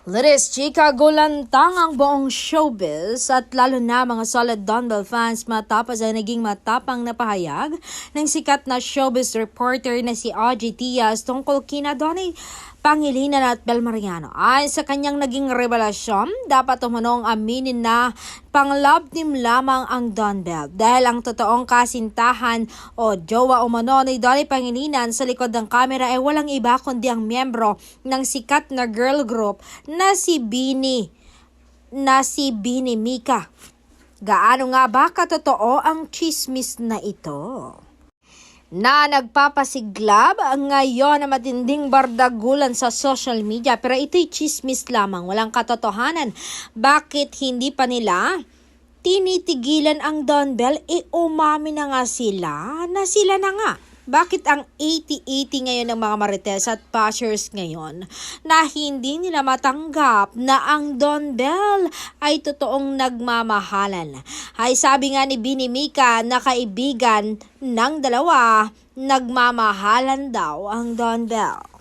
Liris, chika, gulantang ang buong showbiz at lalo na mga solid Don Bell fans matapos ay naging matapang na pahayag ng sikat na showbiz reporter na si Audrey Diaz tungkol kina Donnie Pangilinan at Bel Mariano. Ayon sa kanyang naging revelasyon, dapat umunong aminin na pang-love team lamang ang Don Bell dahil ang totoong kasintahan o jowa umano ni Donnie Pangilinan sa likod ng kamera ay walang iba kundi ang miyembro ng sikat na girl group na si Bini Mika. Gaano nga ba katotoo ang chismis na ito? Na nagpapasiglab ngayon na matinding bardagulan sa social media, pero ito'y chismis lamang, walang katotohanan. Bakit hindi pa nila tinitigilan ang Don Bell? Umami na nga sila na sila na nga. Bakit ang 80-80 ngayon ng mga marites at bashers ngayon na hindi nila matanggap na ang Don Bell ay totoong nagmamahalan? Ay sabi nga ni Bini Mika na kaibigan ng dalawa, nagmamahalan daw ang Don Bell.